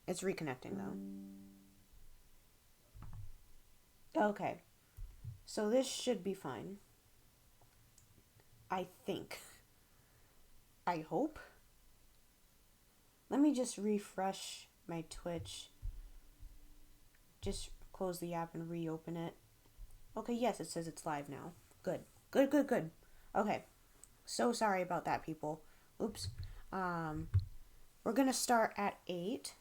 It's reconnecting though. Okay, so this should be fine. I think. I hope. Let me just refresh my Twitch. Just close the app and reopen it. Okay, yes, it says it's live now. Good. Good, good, good. Okay. So sorry about that, people. Oops. Um, we're gonna start at 8,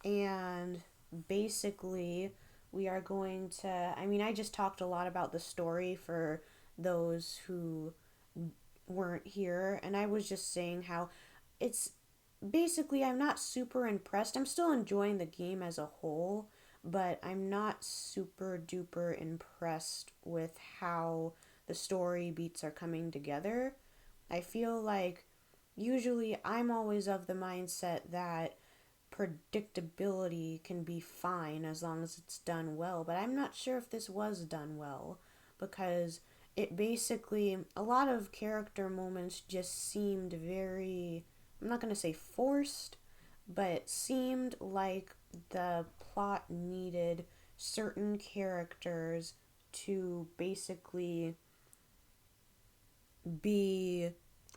and basically we are going to, I mean, I just talked a lot about the story for those who weren't here, and I was just saying how it's basically, I'm not super impressed. I'm still enjoying the game as a whole, but I'm not super duper impressed with how the story beats are coming together. I feel like usually I'm always of the mindset that predictability can be fine as long as it's done well, but I'm not sure if this was done well because it basically, a lot of character moments just seemed very, I'm not going to say forced, but it seemed like the plot needed certain characters to basically be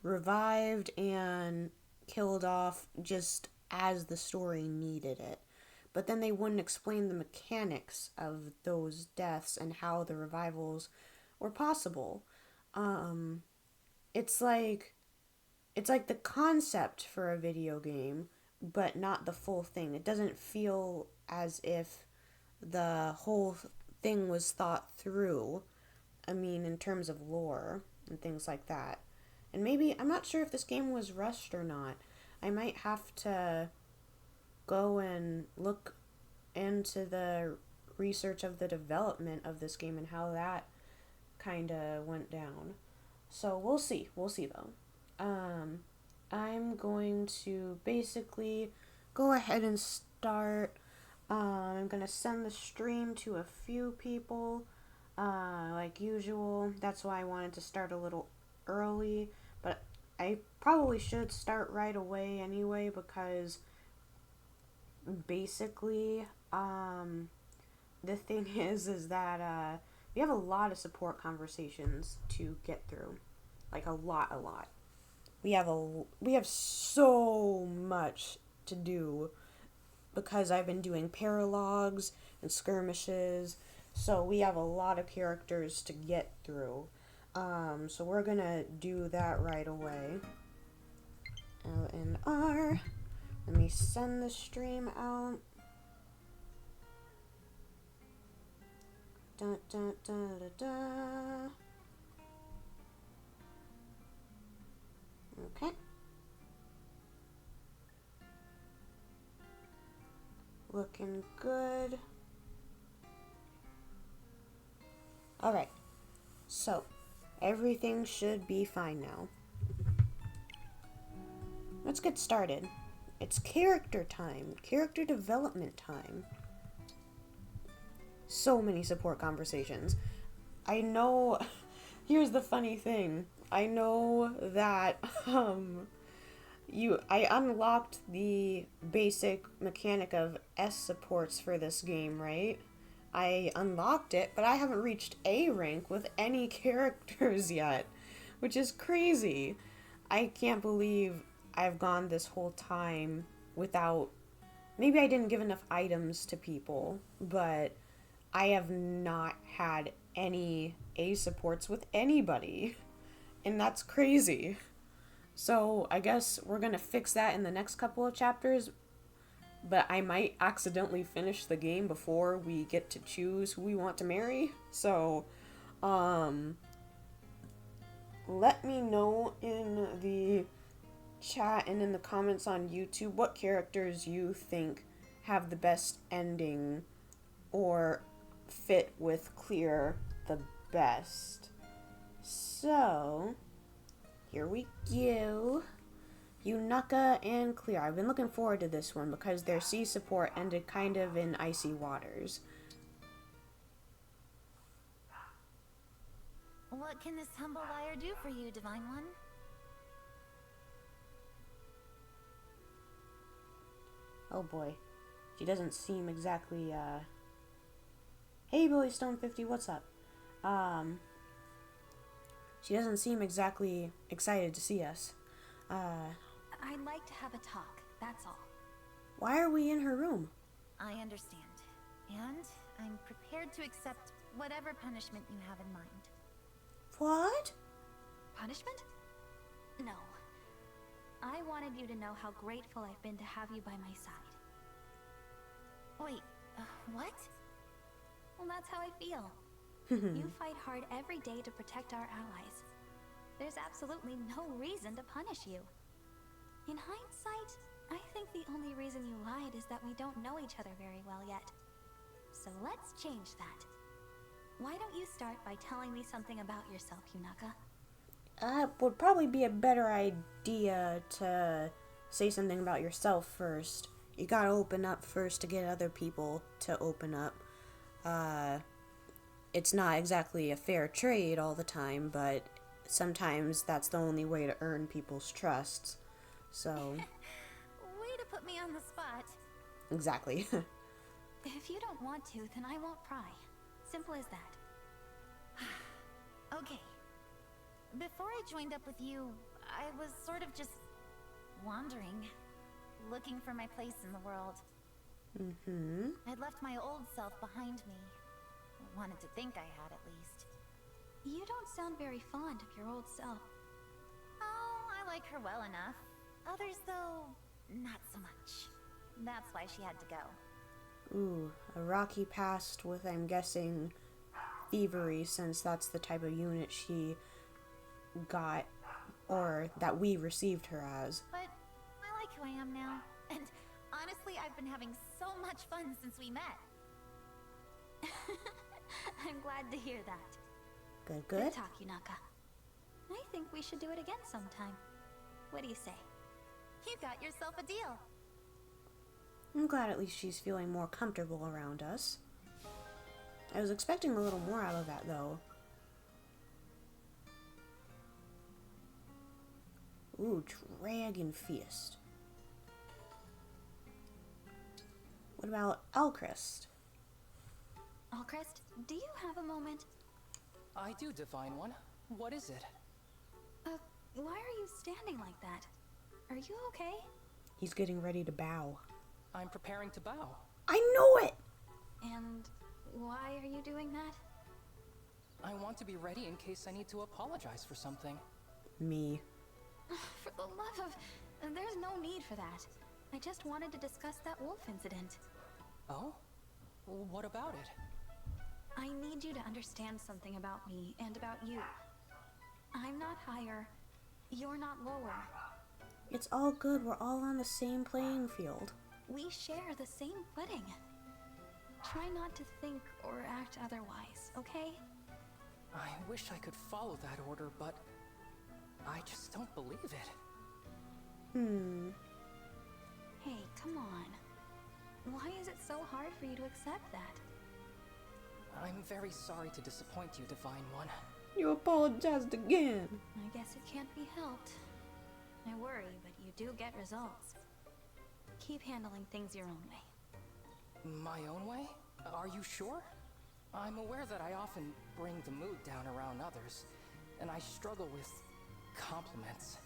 revived and killed off just as the story needed it. But then they wouldn't explain the mechanics of those deaths and how the revivals were possible. Um, it's like it's like the concept for a video game, but not the full thing. It doesn't feel as if the whole thing was thought through. I mean, in terms of lore and things like that. And maybe, I'm not sure if this game was rushed or not. I might have to go and look into the research of the development of this game and how that kind of went down. So we'll see. We'll see though. Um, I'm going to basically go ahead and start. I'm going to send the stream to a few people, like usual. That's why I wanted to start a little early, but I probably should start right away anyway because basically, the thing is that we have a lot of support conversations to get through, like a lot, a lot. We have so much to do because I've been doing paralogs and skirmishes, so we have a lot of characters to get through. So we're gonna do that right away. LNR. Let me send the stream out. Da, da, da, da, da. Okay. Looking good. Alright. So, everything should be fine now. Let's get started. It's character time. Character development time. So many support conversations. I know. Here's the funny thing. I know that I unlocked the basic mechanic of S supports for this game, right? I unlocked it, but I haven't reached A rank with any characters yet, which is crazy. I can't believe I've gone this whole time without. Maybe I didn't give enough items to people, but I have not had any A supports with anybody. And that's crazy. So I guess we're gonna fix that in the next couple of chapters, but I might accidentally finish the game before we get to choose who we want to marry. So, let me know in the chat and in the comments on YouTube what characters you think have the best ending or fit with Clear the best. So, here we go. Yunaka and Clear. I've been looking forward to this one because their sea support ended kind of in icy waters. What can this humble liar do for you, Divine One? Oh boy. She doesn't seem exactly, hey, Billy Stone 50, what's up? She doesn't seem exactly excited to see us. I'd like to have a talk, that's all. Why are we in her room? I understand. And I'm prepared to accept whatever punishment you have in mind. What? Punishment? No. I wanted you to know how grateful I've been to have you by my side. Wait, what? Well, that's how I feel. You fight hard every day to protect our allies. There's absolutely no reason to punish you. In hindsight, I think the only reason you lied is that we don't know each other very well yet. So let's change that. Why don't you start by telling me something about yourself, Yunaka? Would probably be a better idea to say something about yourself first. You gotta open up first to get other people to open up. It's not exactly a fair trade all the time, but sometimes that's the only way to earn people's trusts. So... Way to put me on the spot. Exactly. If you don't want to, then I won't pry. Simple as that. Okay. Before I joined up with you, I was sort of just wandering, looking for my place in the world. Mm-hmm. I'd left my old self behind me. Wanted to think I had, at least. You don't sound very fond of your old self. Oh, I like her well enough. Others, though, not so much. That's why she had to go. Ooh, a rocky past with, I'm guessing, thievery, since that's the type of unit she got, or that we received her as. But I like who I am now. And honestly, I've been having so much fun since we met. I'm glad to hear that. Good, Good good. talk, Yunaka. I think we should do it again sometime. What do you say? You got yourself a deal. I'm glad at least she's feeling more comfortable around us. I was expecting a little more out of that, though. Ooh, Dragon Feast. What about Alcrest? Alcrest, do you have a moment? I do, Divine One. What is it? Why are you standing like that? Are you okay? He's getting ready to bow. I'm preparing to bow. I know it! And why are you doing that? I want to be ready in case I need to apologize for something. Me. For the love of... There's no need for that. I just wanted to discuss that wolf incident. Oh? What about it? I need you to understand something about me and about you. I'm not higher. You're not lower. It's all good. We're all on the same playing field. We share the same footing. Try not to think or act otherwise, okay? I wish I could follow that order, but I just don't believe it. Hey, come on. Why is it so hard for you to accept that? I'm very sorry to disappoint you, Divine One. You apologized again. I guess it can't be helped. I worry, but you do get results. Keep handling things your own way. My own way? Are you sure? I'm aware that I often bring the mood down around others, and I struggle with compliments.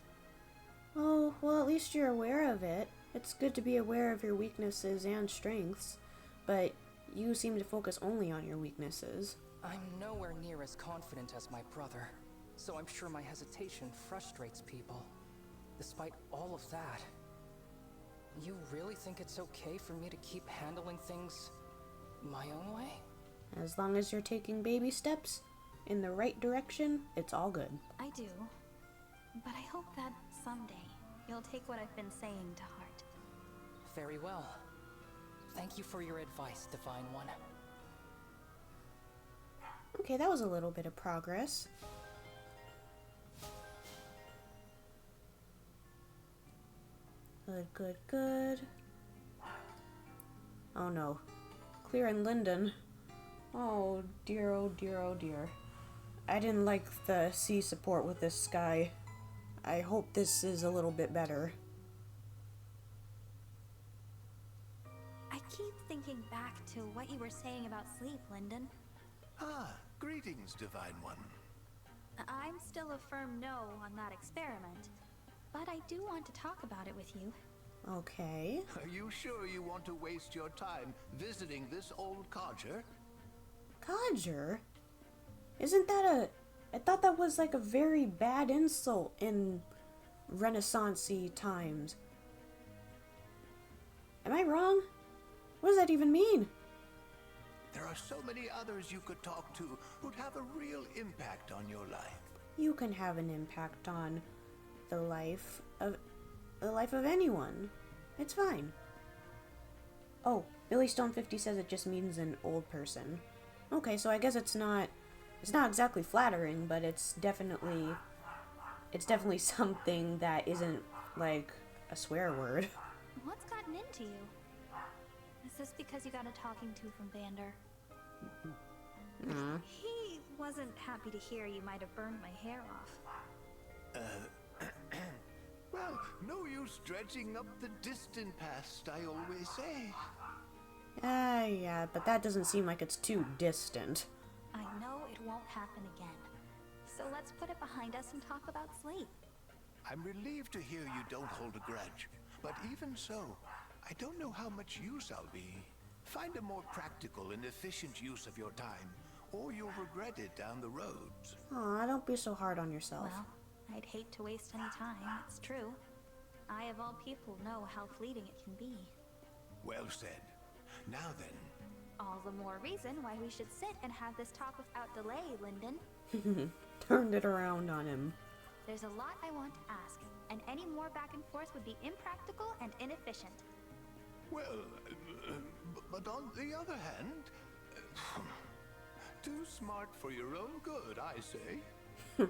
Oh, well, at least you're aware of it. It's good to be aware of your weaknesses and strengths, but you seem to focus only on your weaknesses. I'm nowhere near as confident as my brother, so I'm sure my hesitation frustrates people. Despite all of that, you really think it's okay for me to keep handling things my own way? As long as you're taking baby steps in the right direction, it's all good. I do. But I hope that someday you'll take what I've been saying to heart. Very well. Thank you for your advice, Divine One. Okay, that was a little bit of progress. Good, good, good. Oh no. Clear and Linden. Oh dear, oh dear, oh dear. I didn't like the sea support with this sky. I hope this is a little bit better. I keep thinking back to what you were saying about sleep, Lyndon. Ah, greetings, Divine One. I'm still a firm no on that experiment, but I do want to talk about it with you. Okay. Are you sure you want to waste your time visiting this old codger? Codger? Isn't that a... I thought that was like a very bad insult in Renaissance-y times. Am I wrong? What does that even mean? There are so many others you could talk to who'd have a real impact on your life. You can have an impact on the life of anyone. It's fine. Oh, Billy Stone 50 says it just means an old person. Okay, so I guess it's not exactly flattering, but it's definitely something that isn't like a swear word. What's gotten into you? Is this because you got a talking to from Vander? He wasn't happy to hear you might have burned my hair off. Well, no use dredging up the distant past, I always say. Yeah, but that doesn't seem like it's too distant. I know it won't happen again. So let's put it behind us and talk about sleep. I'm relieved to hear you don't hold a grudge. But even so, I don't know how much use I'll be. Find a more practical and efficient use of your time, or you'll regret it down the road. Aw, don't be so hard on yourself. Well, I'd hate to waste any time, it's true. I, of all people, know how fleeting it can be. Well said. Now then. All the more reason why we should sit and have this talk without delay, Lyndon. Turned it around on him. There's a lot I want to ask, and any more back and forth would be impractical and inefficient. Well, but on the other hand, too smart for your own good, I say.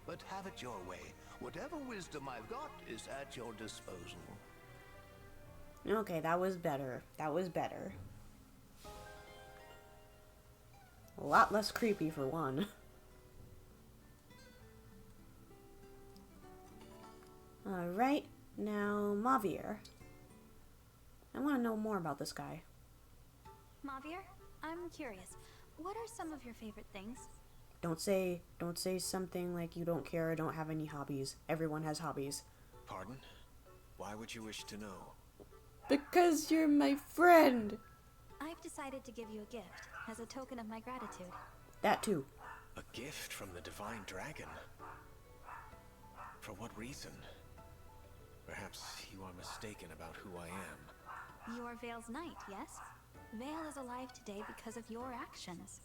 But have it your way. Whatever wisdom I've got is at your disposal. Okay, that was better. That was better. A lot less creepy for one. Alright, now Mavier. I want to know more about this guy. Mavier, I'm curious. What are some of your favorite things? Don't say something like you don't care or don't have any hobbies. Everyone has hobbies. Pardon? Why would you wish to know? Because you're my friend. I've decided to give you a gift as a token of my gratitude. That too. A gift from the Divine Dragon? For what reason? Perhaps you are mistaken about who I am. You are Vale's knight, yes? Vale is alive today because of your actions.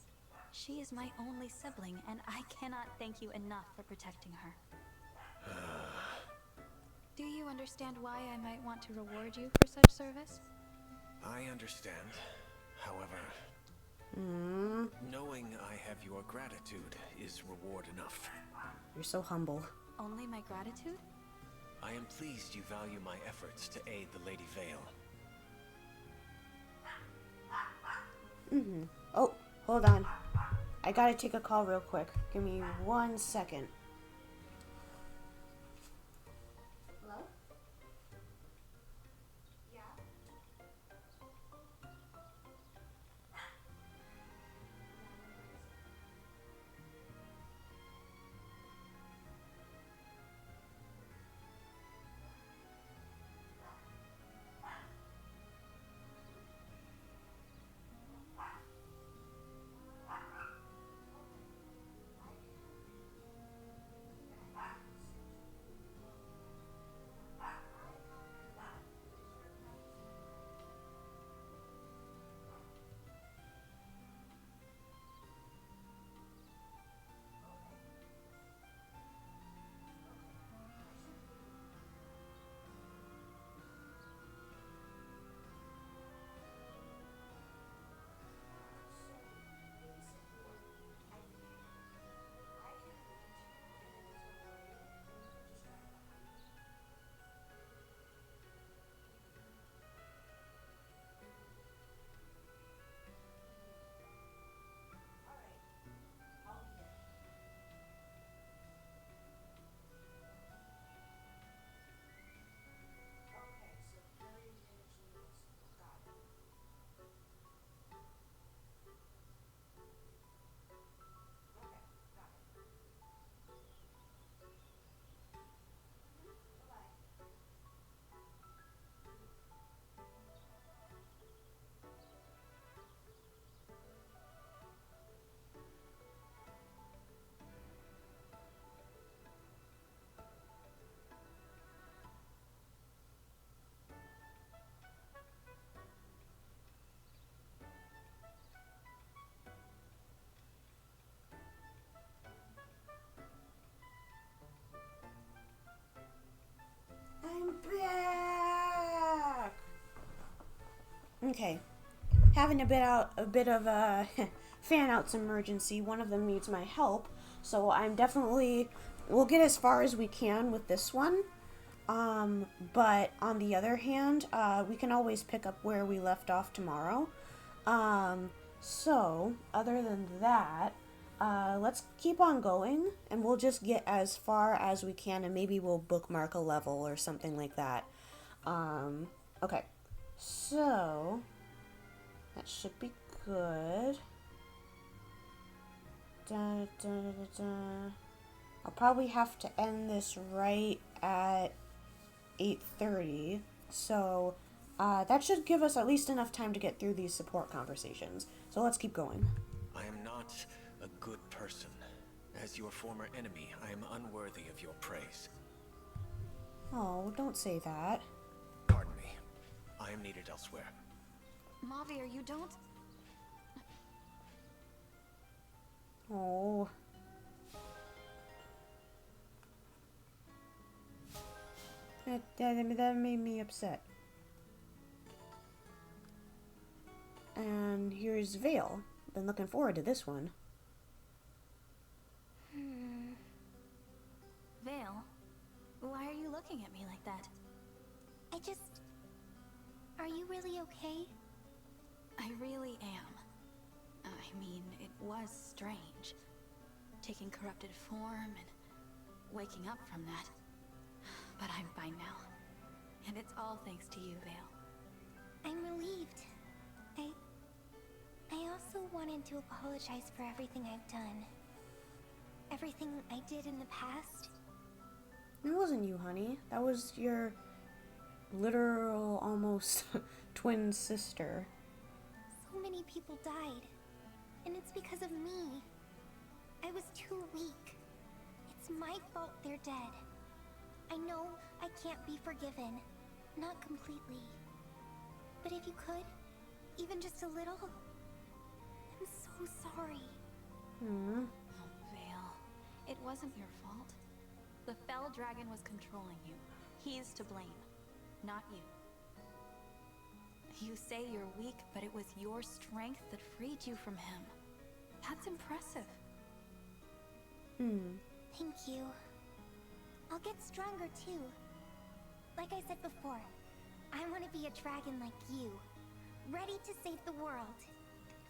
She is my only sibling, and I cannot thank you enough for protecting her. Do you understand why I might want to reward you for such service? I understand. However, knowing I have your gratitude is reward enough. You're so humble. Only my gratitude? I am pleased you value my efforts to aid the Lady Vale. Oh, hold on. I gotta take a call real quick. Give me 1 second. Hello? Yeah? Okay. Having a bit of a fan outs emergency. One of them needs my help, so I'm definitely we'll get as far as we can with this one. But on the other hand, we can always pick up where we left off tomorrow. So other than that, let's keep on going, and we'll just get as far as we can, and maybe we'll bookmark a level or something like that. Okay. So that should be good. Da, da, da, da. I'll probably have to end this right at 8:30. So that should give us at least enough time to get through these support conversations. So let's keep going. I am not a good person. As your former enemy, I am unworthy of your praise. Oh, don't say that. Pardon me. I am needed elsewhere. Mauvier, you don't... Oh. That made me upset. And here's Vale. Been looking forward to this one. Vale, why are you looking at me like that? I just... Are you really okay? I really am. I mean, it was strange. Taking corrupted form and waking up from that. But I'm fine now. And it's all thanks to you, Vale. I'm relieved. I also wanted to apologize for everything I've done. Everything I did in the past. It wasn't you, honey. That was your literal, almost twin sister. So many people died. And it's because of me. I was too weak. It's my fault they're dead. I know I can't be forgiven. Not completely. But if you could, even just a little, I'm so sorry. Hmm. Oh, Vale. It wasn't your fault. The Fell Dragon was controlling you. He's to blame, not you. You say you're weak, but it was your strength that freed you from him. That's impressive. Thank you. I'll get stronger too. Like I said before, I want to be a dragon like you. Ready to save the world.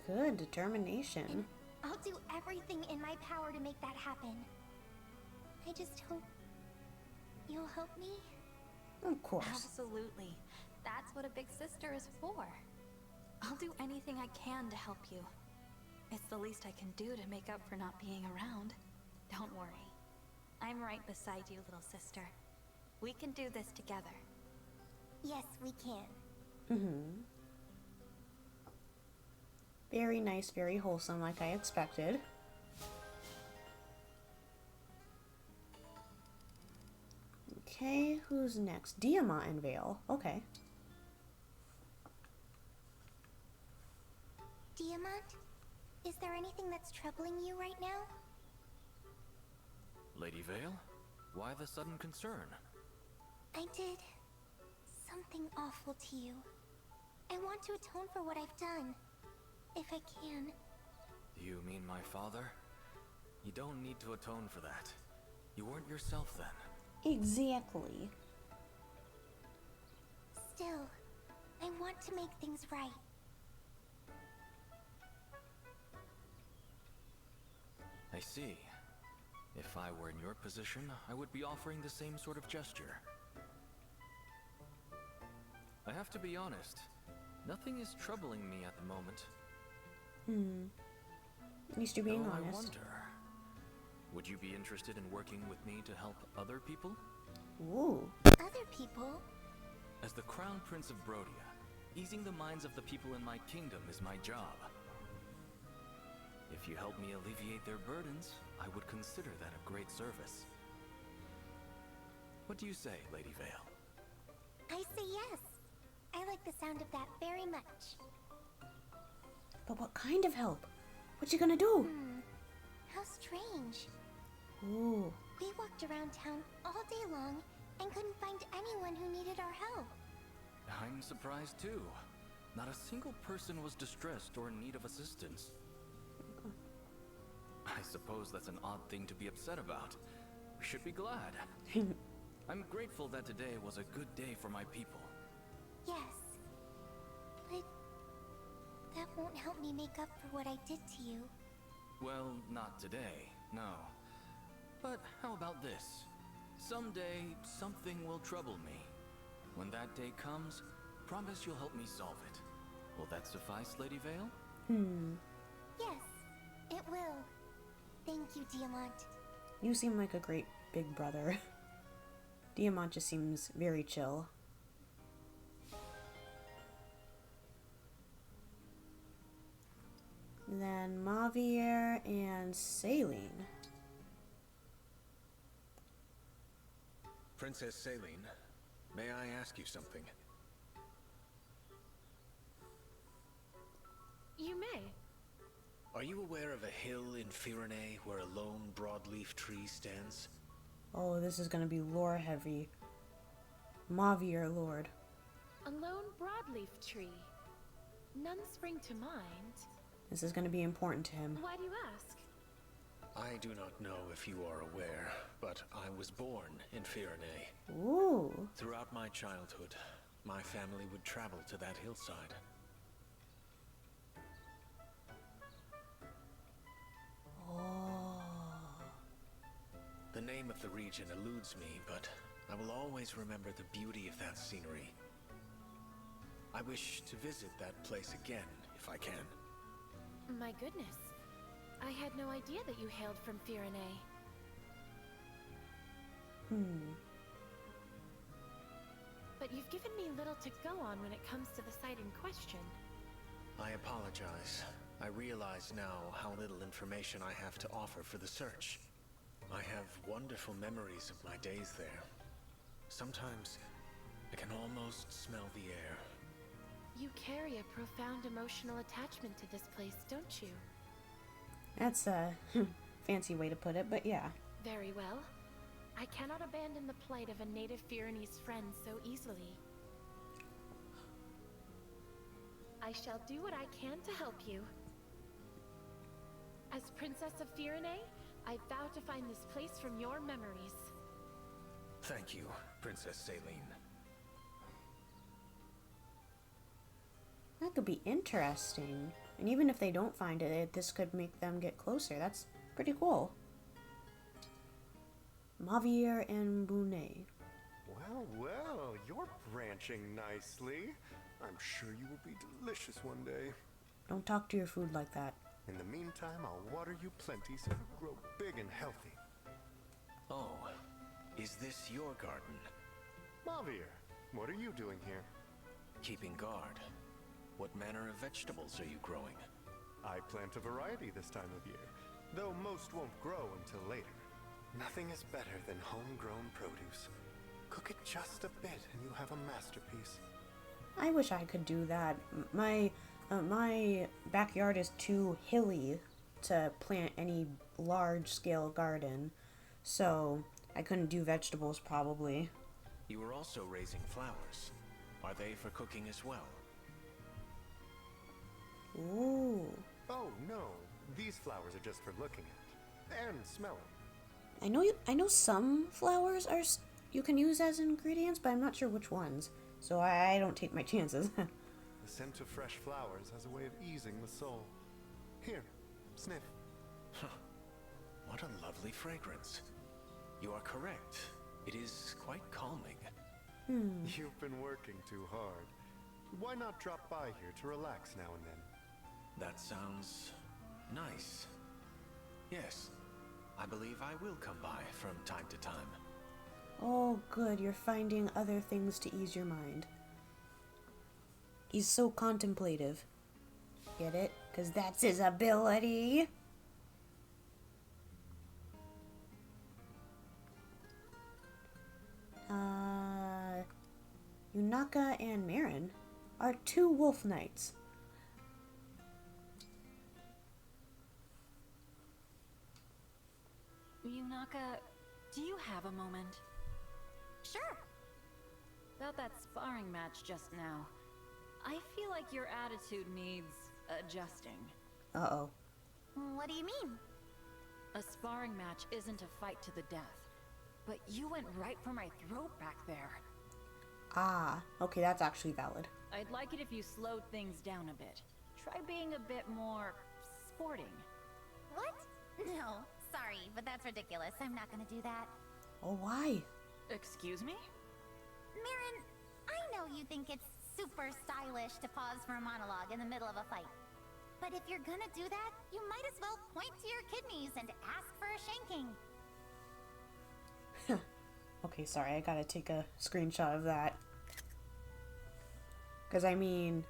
Good determination. I'll do everything in my power to make that happen. I just hope you'll help me. Of course. Absolutely. That's what a big sister is for. I'll do anything I can to help you. It's the least I can do to make up for not being around. Don't worry. I'm right beside you, little sister. We can do this together. Yes, we can. Mm-hmm. Very nice, very wholesome, like I expected. Okay, who's next? Diamant and Vale. Okay. Diamant, is there anything that's troubling you right now? Lady Vale, why the sudden concern? I did something awful to you. I want to atone for what I've done, if I can. You mean my father? You don't need to atone for that. You weren't yourself then. Exactly. Still, I want to make things right. I see. If I were in your position, I would be offering the same sort of gesture. I have to be honest. Nothing is troubling me at the moment. At least you're being Though honest. I wonder, would you be interested in working with me to help other people? Ooh. Other people? As the Crown Prince of Brodia, easing the minds of the people in my kingdom is my job. If you help me alleviate their burdens, I would consider that a great service. What do you say, Lady Vale? I say yes. I like the sound of that very much. But what kind of help? What you gonna do? How strange. Ooh. We walked around town all day long and couldn't find anyone who needed our help. I'm surprised too. Not a single person was distressed or in need of assistance. I suppose that's an odd thing to be upset about. We should be glad. I'm grateful that today was a good day for my people. Yes. But that won't help me make up for what I did to you. Well, not today, no. But how about this? Someday, something will trouble me. When that day comes, promise you'll help me solve it. Will that suffice, Lady Vale? Yes, it will. Thank you, Diamant. You seem like a great big brother. Diamant just seems very chill. Then Mavier and Saline. Princess Saline, may I ask you something? You may. Are you aware of a hill in Firene where a lone broadleaf tree stands? Oh, this is gonna be lore heavy. Mavier Lord. A lone broadleaf tree. None spring to mind. This is gonna be important to him. Why do you ask? I do not know if you are aware, but I was born in Firene. Ooh. Throughout my childhood, my family would travel to that hillside. Oh. The name of the region eludes me, but I will always remember the beauty of that scenery. I wish to visit that place again, if I can. My goodness. I had no idea that you hailed from Firene. But you've given me little to go on when it comes to the site in question. I apologize. I realize now how little information I have to offer for the search. I have wonderful memories of my days there. Sometimes I can almost smell the air. You carry a profound emotional attachment to this place, don't you? That's a fancy way to put it, but yeah. Very well. I cannot abandon the plight of a native Firenese friend so easily. I shall do what I can to help you. As Princess of Firene, I vow to find this place from your memories. Thank you, Princess Saline. That could be interesting. And even if they don't find it, this could make them get closer. That's pretty cool. Mavier and Bunet. Well, well, you're branching nicely. I'm sure you will be delicious one day. Don't talk to your food like that. In the meantime, I'll water you plenty so you grow big and healthy. Oh, is this your garden? Mavier, what are you doing here? Keeping guard. What manner of vegetables are you growing? I plant a variety this time of year, though most won't grow until later. Nothing is better than homegrown produce. Cook it just a bit and you have a masterpiece. I wish I could do that. My backyard is too hilly to plant any large-scale garden, so I couldn't do vegetables probably. You are also raising flowers. Are they for cooking as well? Ooh. Oh no, these flowers are just for looking at and smelling. I know some flowers you can use as ingredients, but I'm not sure which ones. So I don't take my chances. The scent of fresh flowers has a way of easing the soul. Here, sniff. Huh. What a lovely fragrance. You are correct. It is quite calming. You've been working too hard. Why not drop by here to relax now and then? That sounds nice. Yes, I believe I will come by from time to time. Oh, good. You're finding other things to ease your mind. He's so contemplative. Get it? Because that's his ability. Yunaka and Marin are two wolf knights. Yunaka, do you have a moment? Sure. About that sparring match just now. I feel like your attitude needs adjusting. Uh-oh. What do you mean? A sparring match isn't a fight to the death. But you went right for my throat back there. Ah, okay, that's actually valid. I'd like it if you slowed things down a bit. Try being a bit more sporting. What? No, sorry, but that's ridiculous. I'm not gonna do that. Oh, why? Excuse me? Mirren, I know you think it's super stylish to pause for a monologue in the middle of a fight. But if you're gonna do that, you might as well point to your kidneys and ask for a shanking. Okay, sorry, I gotta take a screenshot of that. Because, I mean,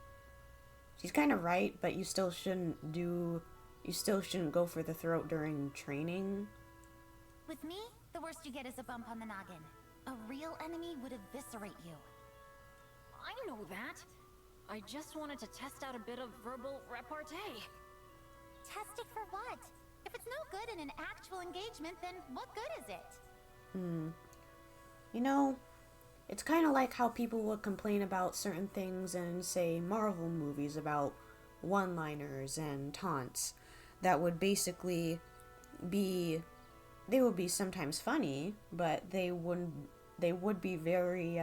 she's kind of right, but you still shouldn't go for the throat during training. With me, the worst you get is a bump on the noggin. A real enemy would eviscerate you. I know that. I just wanted to test out a bit of verbal repartee. Test it for what? If it's no good in an actual engagement, then what good is it? You know, it's kind of like how people would complain about certain things in, say, Marvel movies about one-liners and taunts that would basically be, they would be sometimes funny, but they would be very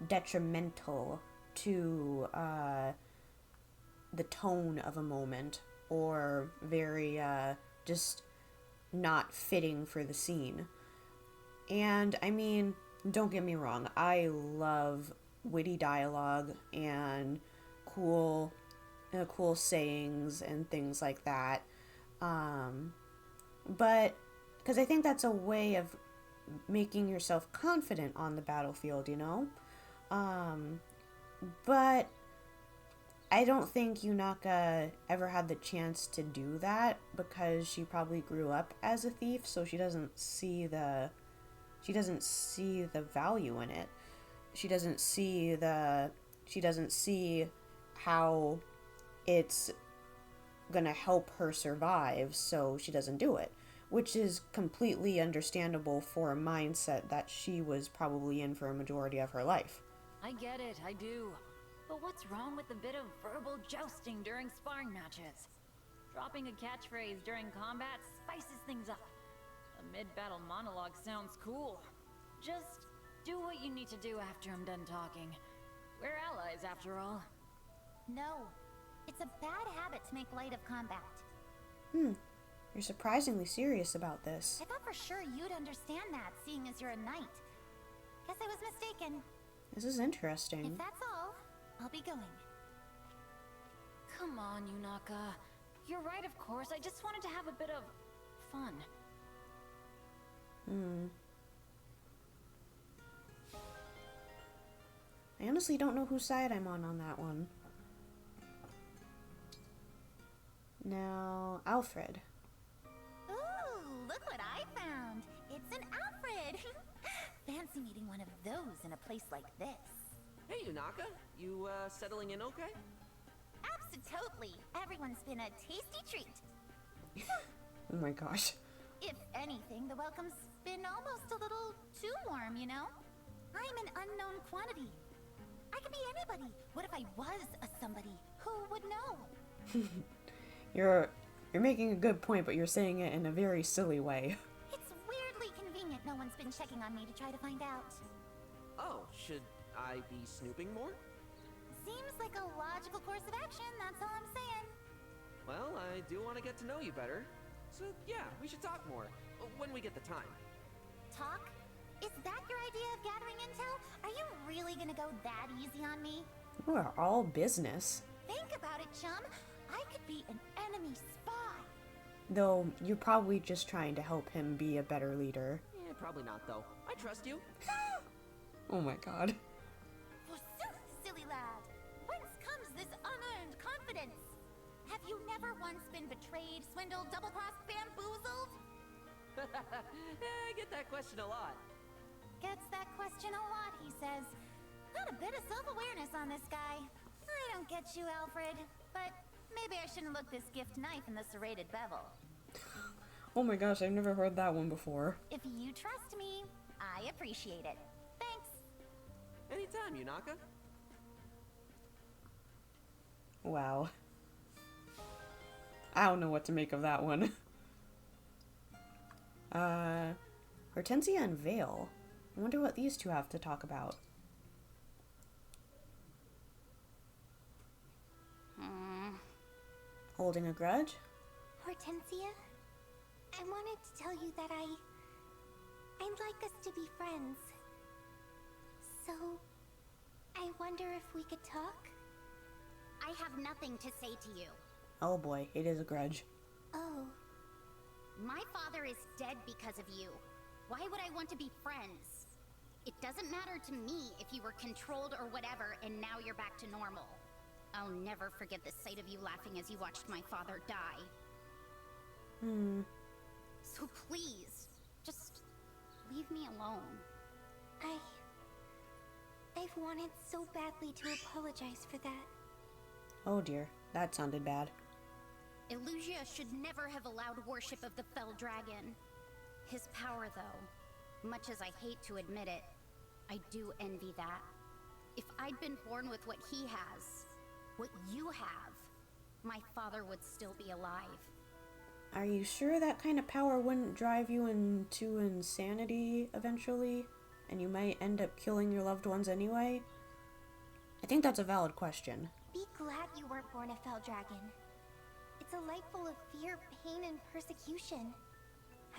detrimental to the tone of a moment, or very just not fitting for the scene. And I mean, don't get me wrong, I love witty dialogue and cool sayings and things like that. But because I think that's a way of making yourself confident on the battlefield, you know? But I don't think Yunaka ever had the chance to do that because she probably grew up as a thief, so she doesn't see the value in it. She doesn't see how it's gonna help her survive, so she doesn't do it, which is completely understandable for a mindset that she was probably in for a majority of her life. I get it, I do. But what's wrong with a bit of verbal jousting during sparring matches? Dropping a catchphrase during combat spices things up. A mid-battle monologue sounds cool. Just do what you need to do after I'm done talking. We're allies, after all. No, it's a bad habit to make light of combat. You're surprisingly serious about this. I thought for sure you'd understand that, seeing as you're a knight. Guess I was mistaken. This is interesting. If that's all, I'll be going. Come on, Yunaka. You're right, of course. I just wanted to have a bit of fun. I honestly don't know whose side I'm on that one. Now, Alfred. Ooh, look what I found. It's an Alfred. Fancy meeting one of those in a place like this. Hey, Yunaka. You, settling in okay? Absolutely. Everyone's been a tasty treat. Oh my gosh. If anything, the welcome's been almost a little too warm, you know? I'm an unknown quantity. I could be anybody. What if I was a somebody? Who would know? You're making a good point, but you're saying it in a very silly way. It's weirdly convenient no one's been checking on me to try to find out. Oh, should I be snooping more? Seems like a logical course of action, that's all I'm saying. Well, I do want to get to know you better. So, yeah, we should talk more. When we get the time. Talk? Is that your idea of gathering intel? Are you really gonna go that easy on me? You are all business. Think about it, chum. I could be an enemy spy. Though, you're probably just trying to help him be a better leader. Yeah, probably not, though. I trust you. Oh my god. Forsooth, silly lad. Whence comes this unearned confidence? Have you never once been betrayed, swindled, double-crossed, bamboozled? I get that question a lot. Gets that question a lot, he says. Not a bit of self-awareness on this guy. I don't get you, Alfred. But maybe I shouldn't look this gift knife in the serrated bevel. Oh my gosh, I've never heard that one before. If you trust me, I appreciate it. Thanks. Anytime, Yunaka. Wow. I don't know what to make of that one. Hortensia and Vale. I wonder what these two have to talk about. Holding a grudge? Hortensia, I wanted to tell you that I'd like us to be friends. So, I wonder if we could talk? I have nothing to say to you. Oh boy, it is a grudge. Oh. My father is dead because of you. Why would I want to be friends? It doesn't matter to me if you were controlled or whatever, and now you're back to normal. I'll never forget the sight of you laughing as you watched my father die. So please, just leave me alone. I've wanted so badly to apologize for that. Oh dear, that sounded bad. Elusia should never have allowed worship of the Fell Dragon. His power, though, much as I hate to admit it, I do envy that. If I'd been born with what he has, what you have, my father would still be alive. Are you sure that kind of power wouldn't drive you into insanity eventually? And you might end up killing your loved ones anyway? I think that's a valid question. Be glad you weren't born a Fell Dragon. It's a life full of fear, pain, and persecution.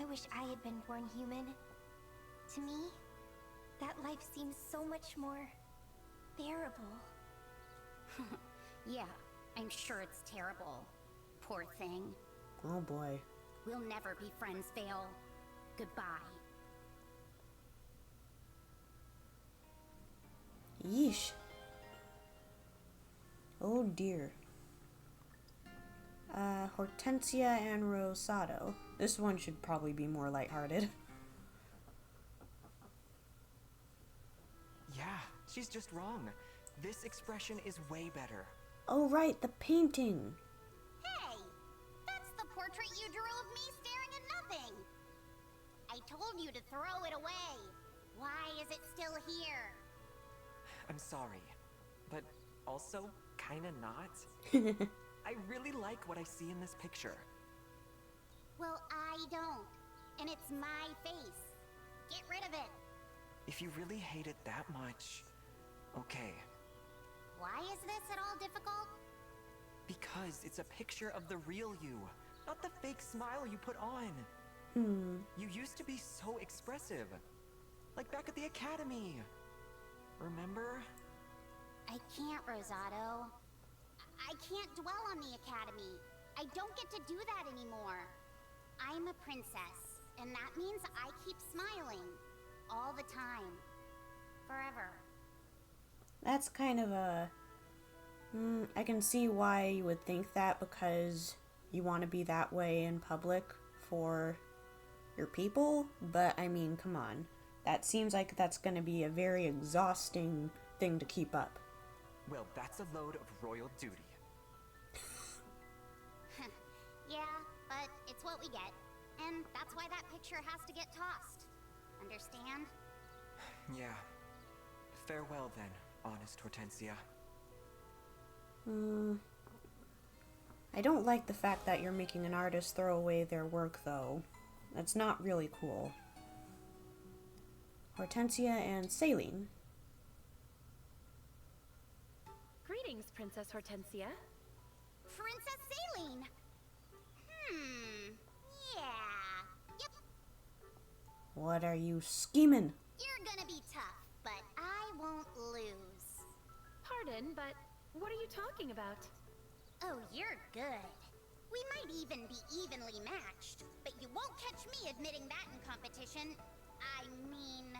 I wish I had been born human. To me, that life seems so much more bearable. Yeah, I'm sure it's terrible. Poor thing. Oh boy. We'll never be friends, Vale. Goodbye. Yeesh. Oh dear. Hortensia and Rosado. This one should probably be more lighthearted. Yeah, she's just wrong. This expression is way better. Oh right, the painting. Hey! That's the portrait you drew of me staring at nothing! I told you to throw it away! Why is it still here? I'm sorry, but also kinda not. I really like what I see in this picture. Well, I don't. And it's my face. Get rid of it. If you really hate it that much, okay. Why is this at all difficult? Because it's a picture of the real you, not the fake smile you put on. You used to be so expressive. Like back at the academy. Remember? I can't, Rosado. I can't dwell on the academy. I don't get to do that anymore. I'm a princess, and that means I keep smiling. All the time. Forever. That's kind of a... I can see why you would think that, because you want to be that way in public for your people, but I mean, come on. That seems like that's going to be a very exhausting thing to keep up. Well, that's a load of royal duty. Yeah, but it's what we get. And that's why that picture has to get tossed. Understand? Yeah. Farewell then, honest Hortensia. I don't like the fact that you're making an artist throw away their work, though. That's not really cool. Hortensia and Saline. Greetings, Princess Hortensia. Princess Saline! Yeah. Yep. What are you scheming? You're gonna be tough, but I won't lose. Pardon, but what are you talking about? Oh, you're good. We might even be evenly matched, but you won't catch me admitting that in competition. I mean,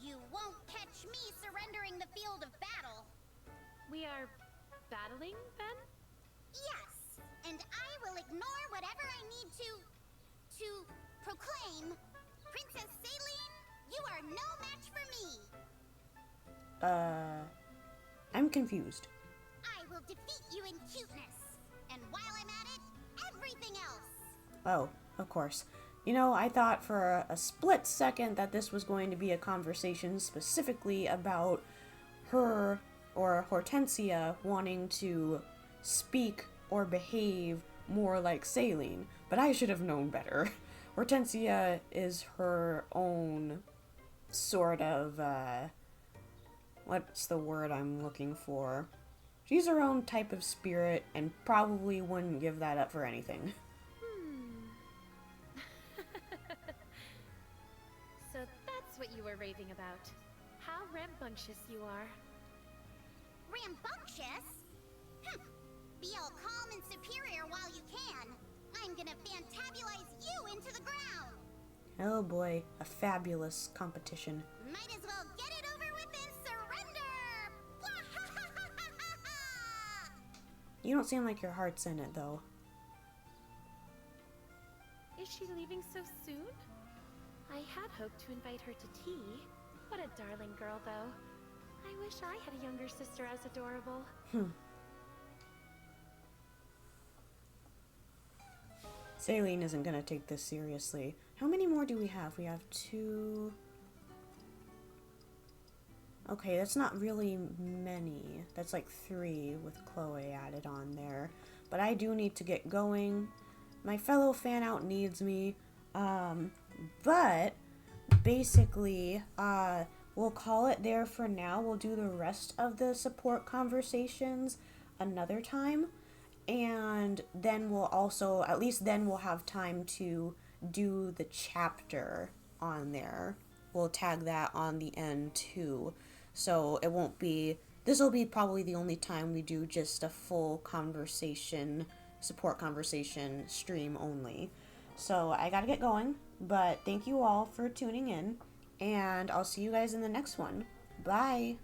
you won't catch me surrendering the field of battle. We are battling, then? Yes, and I will ignore whatever I need to proclaim. Princess Saline, you are no match for me. I'm confused. I will defeat you in cuteness, and while I'm at it, everything else. Oh, of course. You know, I thought for a split second that this was going to be a conversation specifically about her or Hortensia wanting to speak or behave more like Saline, but I should have known better. Hortensia is her own sort of, what's the word I'm looking for? She's her own type of spirit and probably wouldn't give that up for anything. So that's what you were raving about. How rambunctious you are. Rambunctious? Be all calm and superior while you can. I'm gonna fantabulize you into the ground. Oh boy, a fabulous competition. Might as well get it over with and surrender! You don't seem like your heart's in it, though. Is she leaving so soon? I had hoped to invite her to tea. What a darling girl, though. I wish I had a younger sister as adorable. Saline isn't gonna take this seriously. How many more do we have? We have 2... Okay, that's not really many. That's like 3 with Chloe added on there. But I do need to get going. My fellow fan out needs me. But basically, we'll call it there for now. We'll do the rest of the support conversations another time. And then we'll also, at least then we'll have time to do the chapter on there. We'll tag that on the end too. So it won't be, this will be probably the only time we do just a full conversation, support conversation stream only. So I gotta get going, but thank you all for tuning in, and I'll see you guys in the next one. Bye!